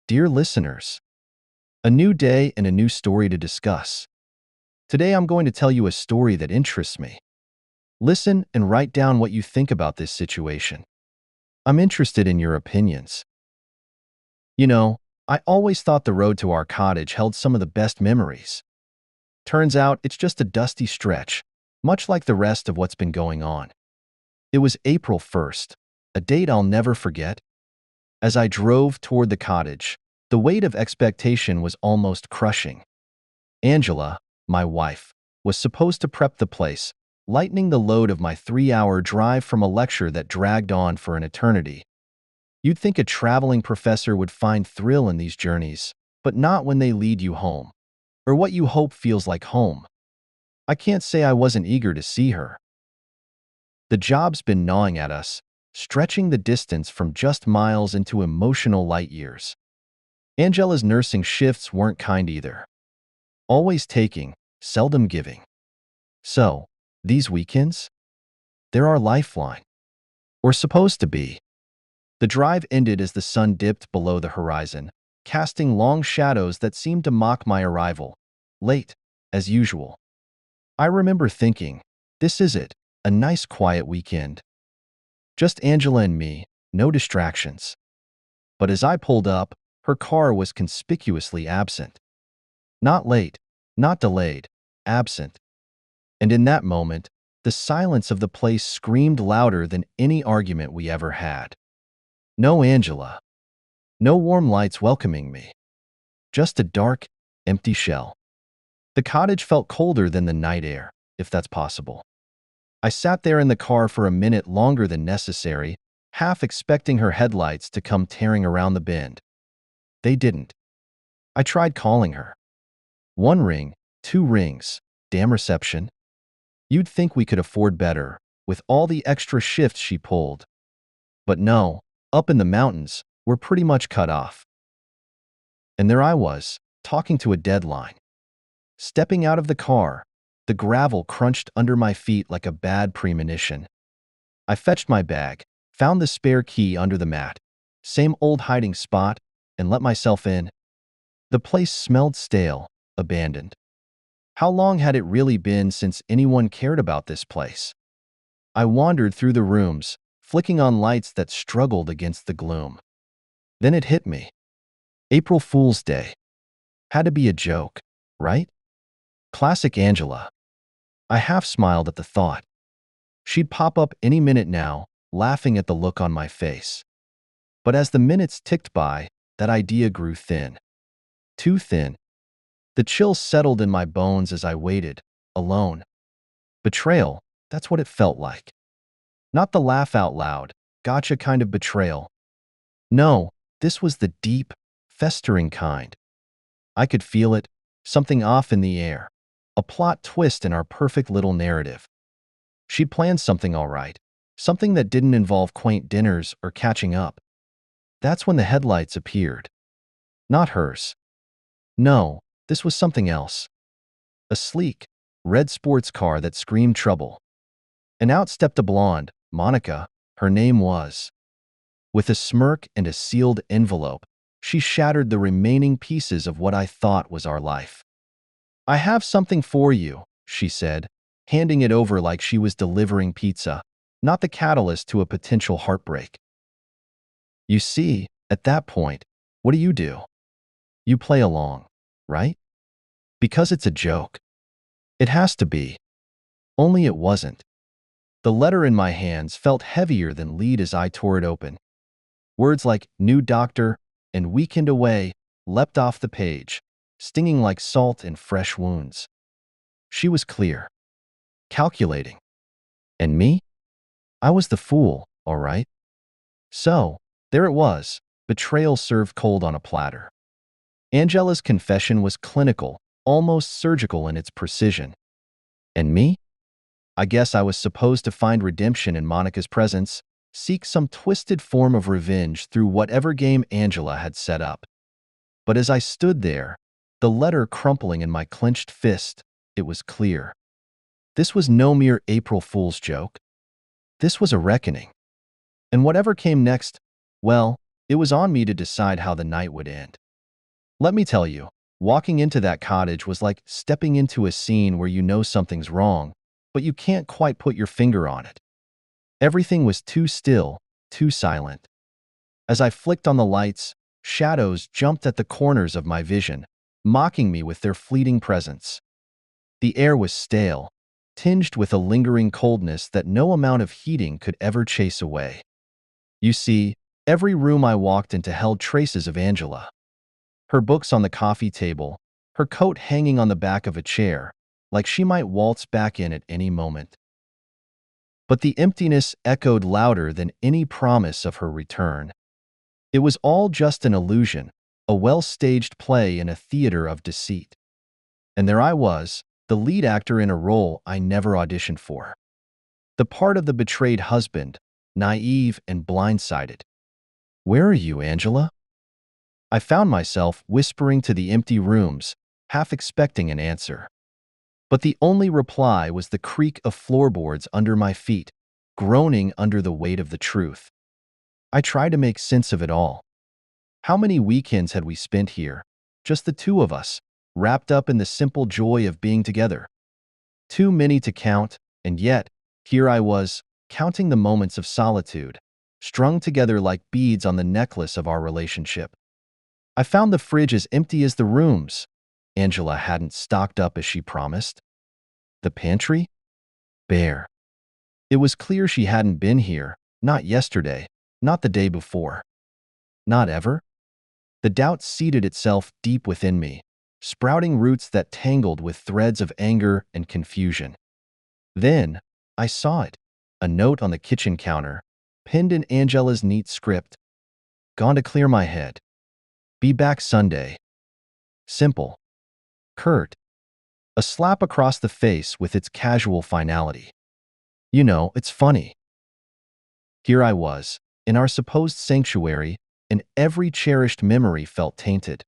Dear listeners, a new day and a new story to discuss. Today I'm going to tell you a story that interests me. Listen and write down what you think about this situation. I'm interested in your opinions. You know, I always thought the road to our cottage held some of the best memories. Turns out it's just a dusty stretch, much like the rest of what's been going on. It was April 1st, a date I'll never forget. As I drove toward the cottage, the weight of expectation was almost crushing. Angela, my wife, was supposed to prep the place, lightening the load of my 3-hour drive from a lecture that dragged on for an eternity. You'd think a traveling professor would find thrill in these journeys, but not when they lead you home, or what you hope feels like home. I can't say I wasn't eager to see her. The job's been gnawing at us, stretching the distance from just miles into emotional light years. Angela's nursing shifts weren't kind either. Always taking, seldom giving. So, these weekends? They're our lifeline. Or supposed to be. The drive ended as the sun dipped below the horizon, casting long shadows that seemed to mock my arrival. Late, as usual. I remember thinking, this is it, a nice quiet weekend. Just Angela and me, no distractions. But as I pulled up, her car was conspicuously absent. Not late, not delayed, absent. And in that moment, the silence of the place screamed louder than any argument we ever had. No Angela. No warm lights welcoming me. Just a dark, empty shell. The cottage felt colder than the night air, if that's possible. I sat there in the car for a minute longer than necessary, half expecting her headlights to come tearing around the bend. They didn't. I tried calling her. 1 ring, 2 rings, damn reception. You'd think we could afford better, with all the extra shifts she pulled. But no, up in the mountains, we're pretty much cut off. And there I was, talking to a deadline. Stepping out of the car, the gravel crunched under my feet like a bad premonition. I fetched my bag, found the spare key under the mat, same old hiding spot, and let myself in. The place smelled stale, abandoned. How long had it really been since anyone cared about this place? I wandered through the rooms, flicking on lights that struggled against the gloom. Then it hit me. April Fool's Day. Had to be a joke, right? Classic Angela. I half smiled at the thought. She'd pop up any minute now, laughing at the look on my face. But as the minutes ticked by, that idea grew thin. Too thin. The chill settled in my bones as I waited, alone. Betrayal, that's what it felt like. Not the laugh out loud, gotcha kind of betrayal. No, this was the deep, festering kind. I could feel it, something off in the air. A plot twist in our perfect little narrative. She'd planned something all right, something that didn't involve quaint dinners or catching up. That's when the headlights appeared. Not hers. No, this was something else. A sleek, red sports car that screamed trouble. And out stepped a blonde, Monica, her name was. With a smirk and a sealed envelope, she shattered the remaining pieces of what I thought was our life. I have something for you, she said, handing it over like she was delivering pizza, not the catalyst to a potential heartbreak. You see, at that point, what do? You play along, right? Because it's a joke. It has to be. Only it wasn't. The letter in my hands felt heavier than lead as I tore it open. Words like new doctor and weekend away leapt off the page, stinging like salt in fresh wounds. She was clear. Calculating. And me? I was the fool, all right? So, there it was, betrayal served cold on a platter. Angela's confession was clinical, almost surgical in its precision. And me? I guess I was supposed to find redemption in Monica's presence, seek some twisted form of revenge through whatever game Angela had set up. But as I stood there, the letter crumpling in my clenched fist, it was clear. This was no mere April Fool's joke. This was a reckoning. And whatever came next, well, It was on me to decide how the night would end. Let me tell you, walking into that cottage was like stepping into a scene where you know something's wrong, but you can't quite put your finger on it. Everything was too still, too silent. As I flicked on the lights, shadows jumped at the corners of my vision, mocking me with their fleeting presence. The air was stale, tinged with a lingering coldness that no amount of heating could ever chase away. You see, every room I walked into held traces of Angela. Her books on the coffee table, her coat hanging on the back of a chair, like she might waltz back in at any moment. But the emptiness echoed louder than any promise of her return. It was all just an illusion, a well-staged play in a theater of deceit. And there I was, the lead actor in a role I never auditioned for. The part of the betrayed husband, naive and blindsided. "Where are you, Angela?" I found myself whispering to the empty rooms, half expecting an answer. But the only reply was the creak of floorboards under my feet, groaning under the weight of the truth. I tried to make sense of it all. How many weekends had we spent here, just the two of us, wrapped up in the simple joy of being together? Too many to count, and yet, here I was, counting the moments of solitude, strung together like beads on the necklace of our relationship. I found the fridge as empty as the rooms. Angela hadn't stocked up as she promised. The pantry? Bare. It was clear she hadn't been here, not yesterday, not the day before. Not ever? The doubt seated itself deep within me, sprouting roots that tangled with threads of anger and confusion. Then, I saw it, a note on the kitchen counter, pinned in Angela's neat script. "Gone to clear my head. Be back Sunday." Simple. Curt. A slap across the face with its casual finality. You know, it's funny. Here I was, in our supposed sanctuary, and every cherished memory felt tainted.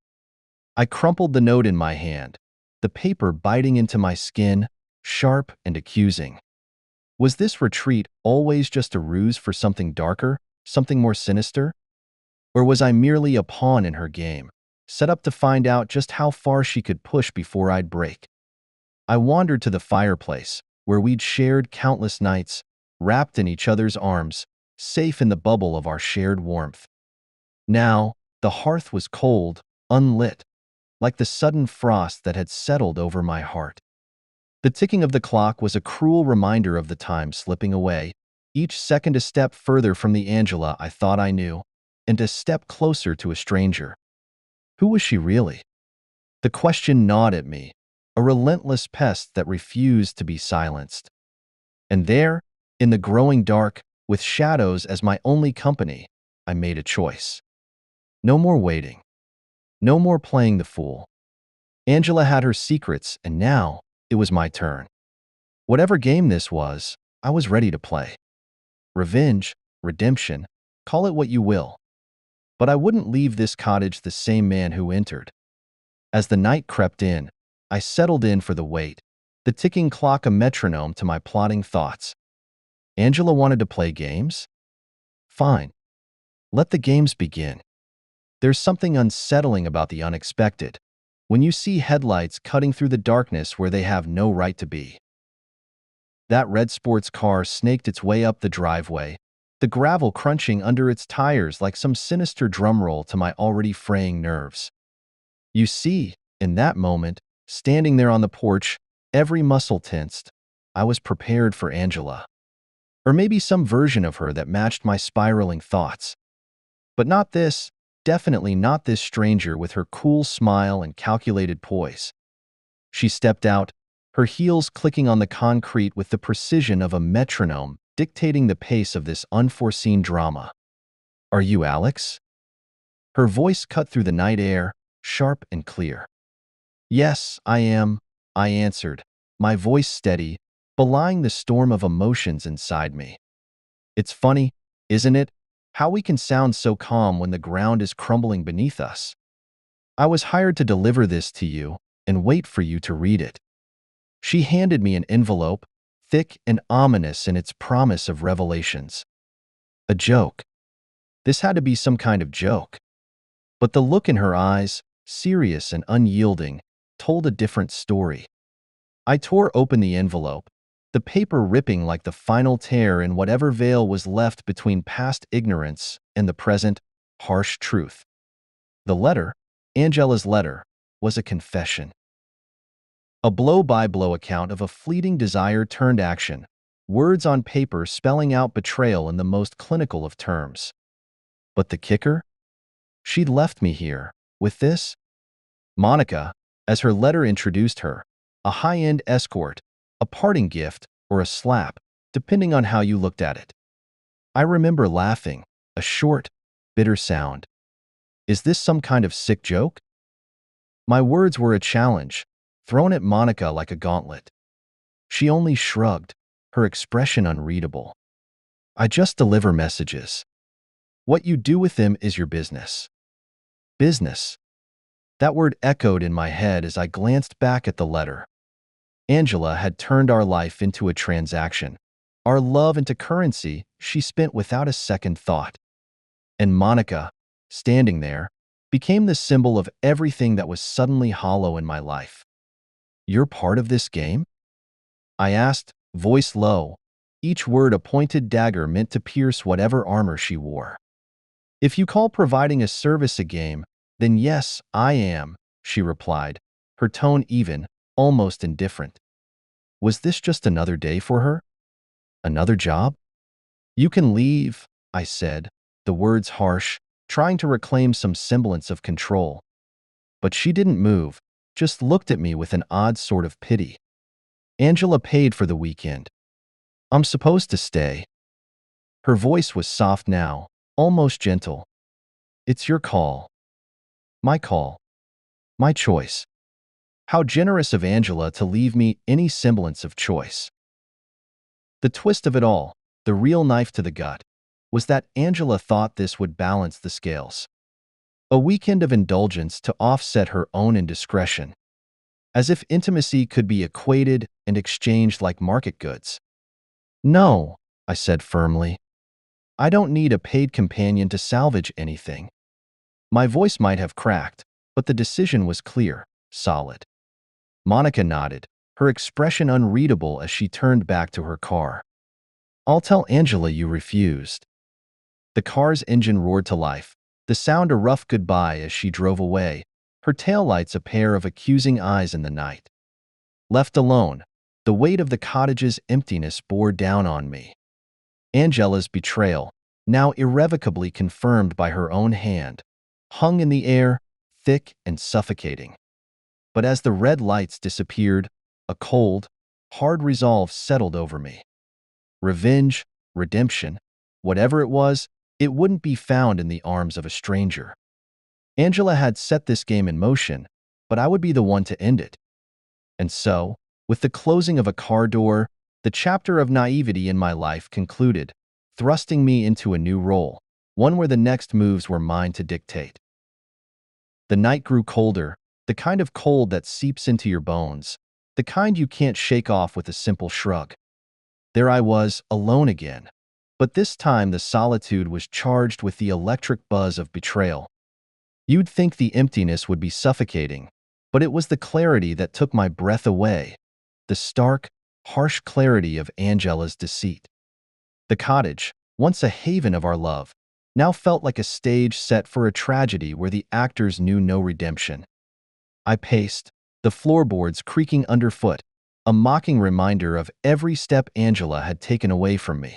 I crumpled the note in my hand, the paper biting into my skin, sharp and accusing. Was this retreat always just a ruse for something darker, something more sinister? Or was I merely a pawn in her game, set up to find out just how far she could push before I'd break? I wandered to the fireplace, where we'd shared countless nights, wrapped in each other's arms, safe in the bubble of our shared warmth. Now, the hearth was cold, unlit, like the sudden frost that had settled over my heart. The ticking of the clock was a cruel reminder of the time slipping away, each second a step further from the Angela I thought I knew, and a step closer to a stranger. Who was she really? The question gnawed at me, a relentless pest that refused to be silenced. And there, in the growing dark, with shadows as my only company, I made a choice. No more waiting. No more playing the fool. Angela had her secrets, and now it was my turn. Whatever game this was, I was ready to play. Revenge, redemption, call it what you will. But I wouldn't leave this cottage the same man who entered. As the night crept in, I settled in for the wait, the ticking clock a metronome to my plodding thoughts. Angela wanted to play games? Fine. Let the games begin. There's something unsettling about the unexpected, when you see headlights cutting through the darkness where they have no right to be. That red sports car snaked its way up the driveway, the gravel crunching under its tires like some sinister drumroll to my already fraying nerves. You see, in that moment, standing there on the porch, every muscle tensed, I was prepared for Angela. Or maybe some version of her that matched my spiraling thoughts. But not this, definitely not this stranger with her cool smile and calculated poise. She stepped out, her heels clicking on the concrete with the precision of a metronome, dictating the pace of this unforeseen drama. "Are you Alex?" Her voice cut through the night air, sharp and clear. "Yes, I am," I answered, my voice steady, belying the storm of emotions inside me. It's funny, isn't it, how we can sound so calm when the ground is crumbling beneath us. "I was hired to deliver this to you and wait for you to read it." She handed me an envelope, thick and ominous in its promise of revelations. A joke. This had to be some kind of joke. But the look in her eyes, serious and unyielding, told a different story. I tore open the envelope, the paper ripping like the final tear in whatever veil was left between past ignorance and the present, harsh truth. The letter, Angela's letter, was a confession. A blow-by-blow account of a fleeting desire turned action, words on paper spelling out betrayal in the most clinical of terms. But the kicker? She'd left me here, with this, Monica, as her letter introduced her, a high-end escort, a parting gift, or a slap, depending on how you looked at it. I remember laughing, a short, bitter sound. Is this some kind of sick joke? My words were a challenge, thrown at Monica like a gauntlet. She only shrugged, her expression unreadable. I just deliver messages. What you do with them is your business. Business. That word echoed in my head as I glanced back at the letter. Angela had turned our life into a transaction, our love into currency she spent without a second thought. And Monica, standing there, became the symbol of everything that was suddenly hollow in my life. You're part of this game? I asked, voice low, each word a pointed dagger meant to pierce whatever armor she wore. If you call providing a service a game, then yes, I am, she replied, her tone even, almost indifferent. Was this just another day for her? Another job? You can leave, I said, the words harsh, trying to reclaim some semblance of control. But she didn't move, just looked at me with an odd sort of pity. Angela paid for the weekend. I'm supposed to stay. Her voice was soft now, almost gentle. It's your call. My call. My choice. How generous of Angela to leave me any semblance of choice. The twist of it all, the real knife to the gut, was that Angela thought this would balance the scales. A weekend of indulgence to offset her own indiscretion. As if intimacy could be equated and exchanged like market goods. No, I said firmly. I don't need a paid companion to salvage anything. My voice might have cracked, but the decision was clear, solid. Monica nodded, her expression unreadable as she turned back to her car. I'll tell Angela you refused. The car's engine roared to life, the sound a rough goodbye as she drove away, her taillights a pair of accusing eyes in the night. Left alone, the weight of the cottage's emptiness bore down on me. Angela's betrayal, now irrevocably confirmed by her own hand, hung in the air, thick and suffocating. But as the red lights disappeared, a cold, hard resolve settled over me. Revenge, redemption, whatever it wouldn't be found in the arms of a stranger. Angela had set this game in motion, but I would be the one to end it. And so, with the closing of a car door, the chapter of naivety in my life concluded, thrusting me into a new role, one where the next moves were mine to dictate. The night grew colder, the kind of cold that seeps into your bones, the kind you can't shake off with a simple shrug. There I was, alone again. But this time the solitude was charged with the electric buzz of betrayal. You'd think the emptiness would be suffocating, but it was the clarity that took my breath away, the stark, harsh clarity of Angela's deceit. The cottage, once a haven of our love, now felt like a stage set for a tragedy where the actors knew no redemption. I paced, the floorboards creaking underfoot, a mocking reminder of every step Angela had taken away from me.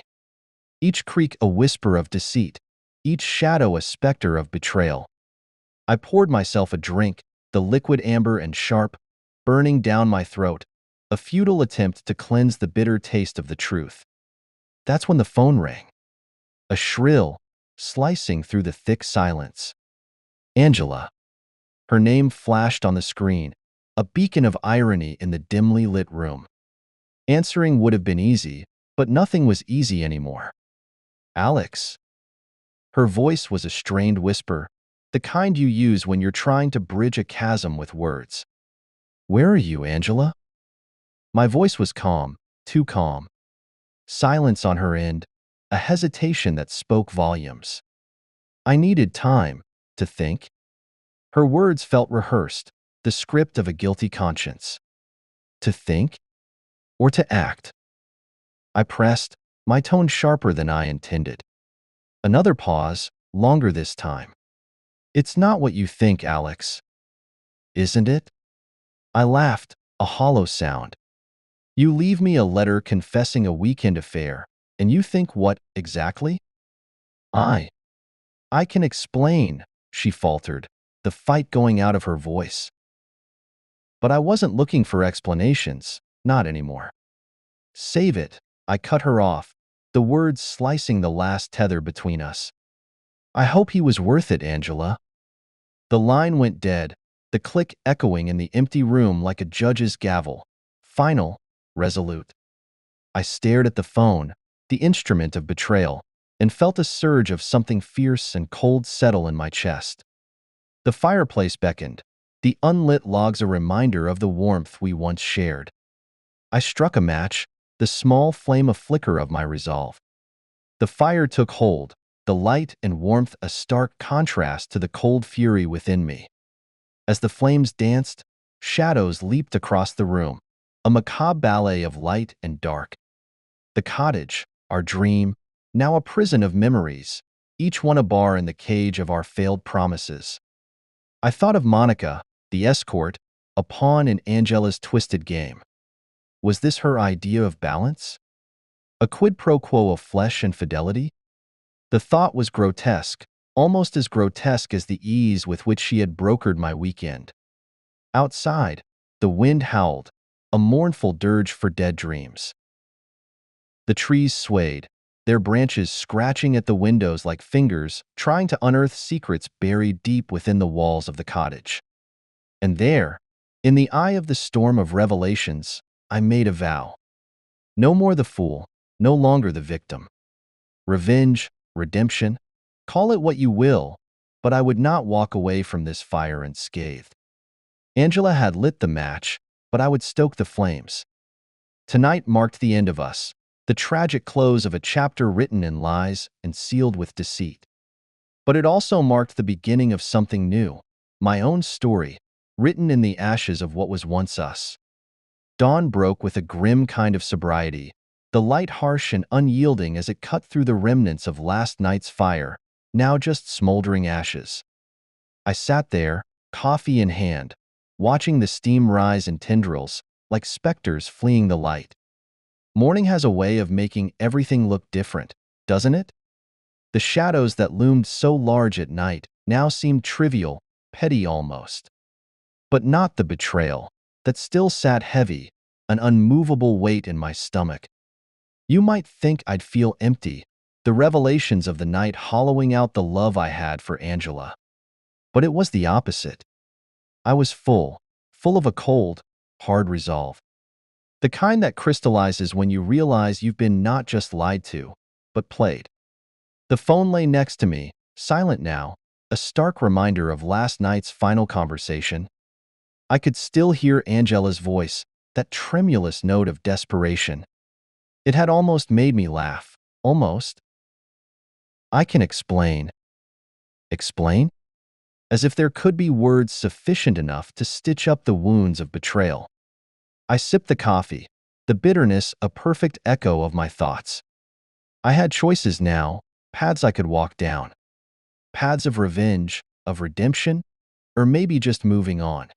Each creak a whisper of deceit, each shadow a specter of betrayal. I poured myself a drink, the liquid amber and sharp, burning down my throat, a futile attempt to cleanse the bitter taste of the truth. That's when the phone rang. A shrill, slicing through the thick silence. Angela. Her name flashed on the screen, a beacon of irony in the dimly lit room. Answering would have been easy, but nothing was easy anymore. Alex. Her voice was a strained whisper, the kind you use when you're trying to bridge a chasm with words. Where are you, Angela? My voice was calm, too calm. Silence on her end, a hesitation that spoke volumes. I needed time to think. Her words felt rehearsed, the script of a guilty conscience. To think or to act? I pressed, my tone sharper than I intended. Another pause, longer this time. It's not what you think, Alex. Isn't it? I laughed, a hollow sound. You leave me a letter confessing a weekend affair, and you think what, exactly? I. I can explain, she faltered, the fight going out of her voice. But I wasn't looking for explanations, not anymore. Save it, I cut her off, the words slicing the last tether between us. I hope he was worth it, Angela. The line went dead, the click echoing in the empty room like a judge's gavel. Final, resolute. I stared at the phone, the instrument of betrayal, and felt a surge of something fierce and cold settle in my chest. The fireplace beckoned, the unlit logs a reminder of the warmth we once shared. I struck a match, the small flame a flicker of my resolve. The fire took hold, the light and warmth a stark contrast to the cold fury within me. As the flames danced, shadows leaped across the room, a macabre ballet of light and dark. The cottage, our dream, now a prison of memories, each one a bar in the cage of our failed promises. I thought of Monica, the escort, a pawn in Angela's twisted game. Was this her idea of balance? A quid pro quo of flesh and fidelity? The thought was grotesque, almost as grotesque as the ease with which she had brokered my weekend. Outside, the wind howled, a mournful dirge for dead dreams. The trees swayed, their branches scratching at the windows like fingers trying to unearth secrets buried deep within the walls of the cottage. And there, in the eye of the storm of revelations, I made a vow. No more the fool, no longer the victim. Revenge, redemption, call it what you will, but I would not walk away from this fire unscathed. Angela had lit the match, but I would stoke the flames. Tonight marked the end of us, the tragic close of a chapter written in lies and sealed with deceit. But it also marked the beginning of something new, my own story, written in the ashes of what was once us. Dawn broke with a grim kind of sobriety, the light harsh and unyielding as it cut through the remnants of last night's fire, now just smoldering ashes. I sat there, coffee in hand, watching the steam rise in tendrils, like specters fleeing the light. Morning has a way of making everything look different, doesn't it? The shadows that loomed so large at night now seemed trivial, petty almost. But not the betrayal, that still sat heavy, an unmovable weight in my stomach. You might think I'd feel empty, the revelations of the night hollowing out the love I had for Angela. But it was the opposite. I was full of a cold, hard resolve. The kind that crystallizes when you realize you've been not just lied to, but played. The phone lay next to me, silent now, a stark reminder of last night's final conversation. I could still hear Angela's voice, that tremulous note of desperation. It had almost made me laugh, almost. I can explain. Explain? As if there could be words sufficient enough to stitch up the wounds of betrayal. I sipped the coffee, the bitterness a perfect echo of my thoughts. I had choices now, paths I could walk down. Paths of revenge, of redemption, or maybe just moving on.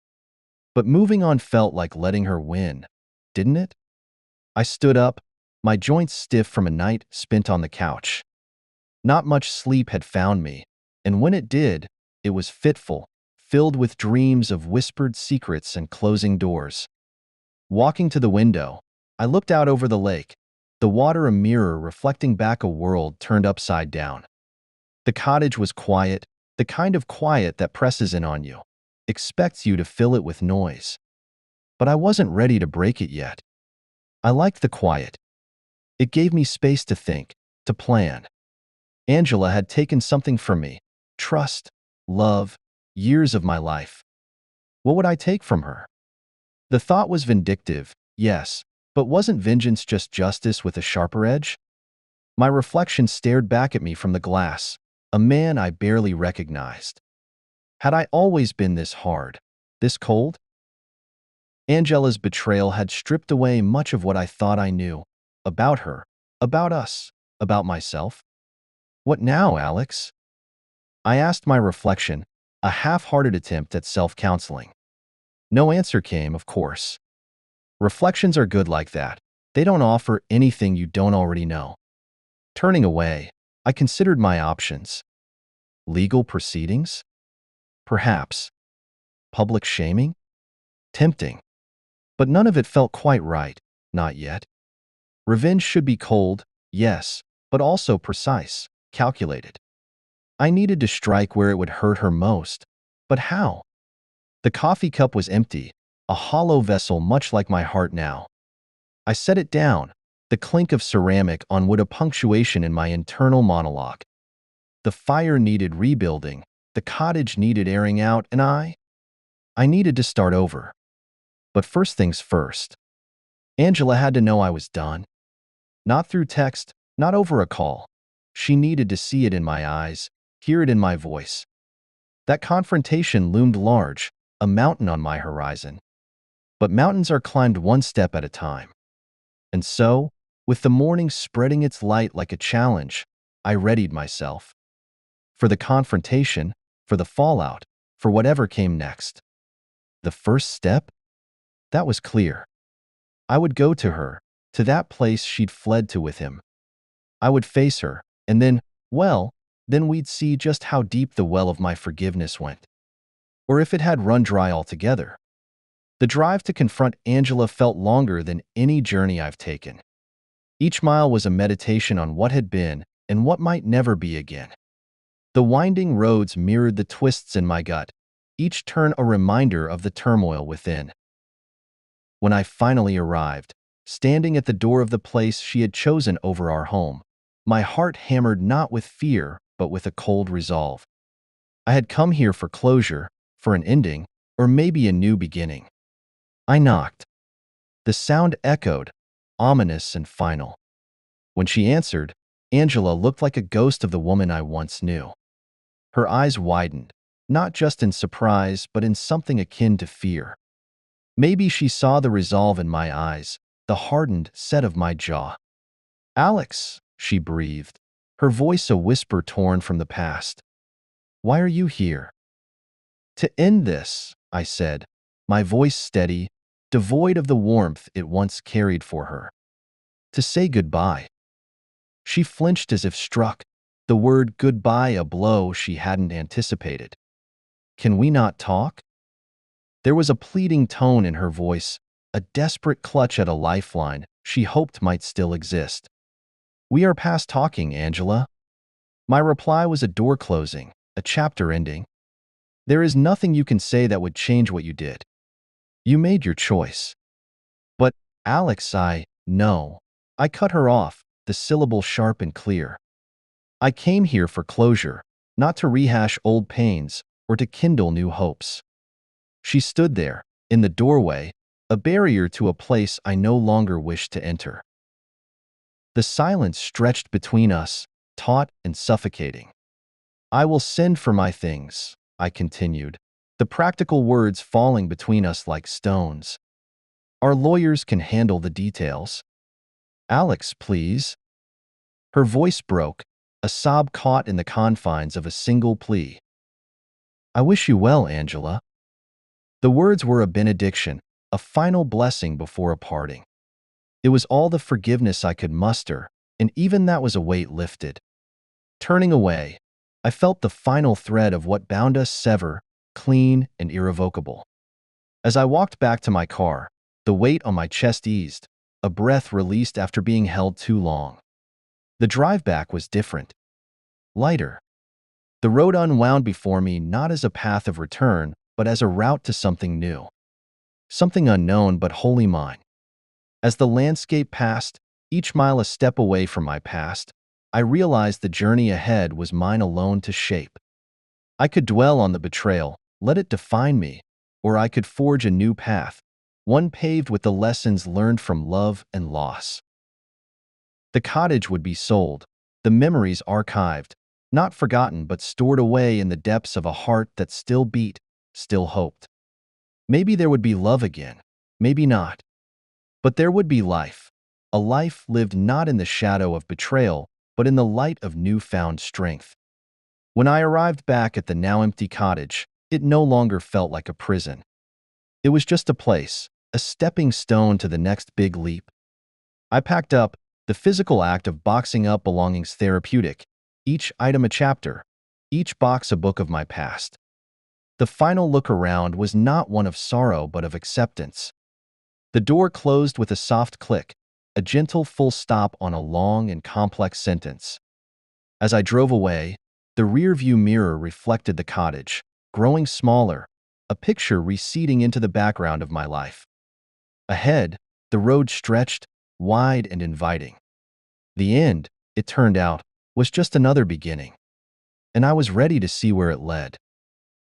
But moving on felt like letting her win, didn't it? I stood up, my joints stiff from a night spent on the couch. Not much sleep had found me, and when it did, it was fitful, filled with dreams of whispered secrets and closing doors. Walking to the window, I looked out over the lake, the water a mirror reflecting back a world turned upside down. The cottage was quiet, the kind of quiet that presses in on you, expects you to fill it with noise. But I wasn't ready to break it yet. I liked the quiet. It gave me space to think, to plan. Angela had taken something from me, trust, love, years of my life. What would I take from her? The thought was vindictive, yes, but wasn't vengeance just justice with a sharper edge? My reflection stared back at me from the glass, a man I barely recognized. Had I always been this hard, this cold? Angela's betrayal had stripped away much of what I thought I knew about her, about us, about myself. What now, Alex? I asked my reflection, a half-hearted attempt at self-counseling. No answer came, of course. Reflections are good like that. They don't offer anything you don't already know. Turning away, I considered my options. Legal proceedings? Perhaps. Public shaming? Tempting. But none of it felt quite right, not yet. Revenge should be cold, yes, but also precise, calculated. I needed to strike where it would hurt her most. But how? The coffee cup was empty, a hollow vessel much like my heart now. I set it down, the clink of ceramic on wood a punctuation in my internal monologue. The fire needed rebuilding, the cottage needed airing out, and I needed to start over. But first things first. Angela had to know I was done. Not through text, not over a call. She needed to see it in my eyes, hear it in my voice. That confrontation loomed large, a mountain on my horizon. But mountains are climbed one step at a time. And so, with the morning spreading its light like a challenge, I readied myself. For the confrontation, for the fallout, for whatever came next. The first step? That was clear. I would go to her, to that place she'd fled to with him. I would face her, and then, well, then we'd see just how deep the well of my forgiveness went. Or if it had run dry altogether. The drive to confront Angela felt longer than any journey I've taken. Each mile was a meditation on what had been and what might never be again. The winding roads mirrored the twists in my gut, each turn a reminder of the turmoil within. When I finally arrived, standing at the door of the place she had chosen over our home, my heart hammered not with fear, but with a cold resolve. I had come here for closure, for an ending, or maybe a new beginning. I knocked. The sound echoed, ominous and final. When she answered, Angela looked like a ghost of the woman I once knew. Her eyes widened, not just in surprise, but in something akin to fear. Maybe she saw the resolve in my eyes, the hardened set of my jaw. "Alex," she breathed, her voice a whisper torn from the past. "Why are you here?" "To end this," I said, my voice steady, devoid of the warmth it once carried for her. "To say goodbye." She flinched as if struck, the word goodbye a blow she hadn't anticipated. "Can we not talk?" There was a pleading tone in her voice, a desperate clutch at a lifeline she hoped might still exist. "We are past talking, Angela." My reply was a door closing, a chapter ending. "There is nothing you can say that would change what you did. You made your choice." "But, Alex, no." I cut her off, the syllable sharp and clear. "I came here for closure, not to rehash old pains or to kindle new hopes." She stood there, in the doorway, a barrier to a place I no longer wished to enter. The silence stretched between us, taut and suffocating. "I will send for my things," I continued, the practical words falling between us like stones. "Our lawyers can handle the details." "Alex, please." Her voice broke, a sob caught in the confines of a single plea. "I wish you well, Angela." The words were a benediction, a final blessing before a parting. It was all the forgiveness I could muster, and even that was a weight lifted. Turning away, I felt the final thread of what bound us sever, clean and irrevocable. As I walked back to my car, the weight on my chest eased, a breath released after being held too long. The drive back was different. Lighter. The road unwound before me not as a path of return, but as a route to something new. Something unknown but wholly mine. As the landscape passed, each mile a step away from my past, I realized the journey ahead was mine alone to shape. I could dwell on the betrayal, let it define me, or I could forge a new path, one paved with the lessons learned from love and loss. The cottage would be sold, the memories archived, Not forgotten, but stored away in the depths of a heart that still beat, still hoped. Maybe there would be love again, maybe not. But there would be life. A life lived not in the shadow of betrayal, but in the light of newfound strength. When I arrived back at the now empty cottage, it no longer felt like a prison. It was just a place, a stepping stone to the next big leap. I packed up, the physical act of boxing up belongings therapeutic, each item a chapter, each box a book of my past. The final look around was not one of sorrow but of acceptance. The door closed with a soft click, a gentle full stop on a long and complex sentence. As I drove away, the rearview mirror reflected the cottage, growing smaller, a picture receding into the background of my life. Ahead, the road stretched, wide and inviting. The end, it turned out, was just another beginning, and I was ready to see where it led.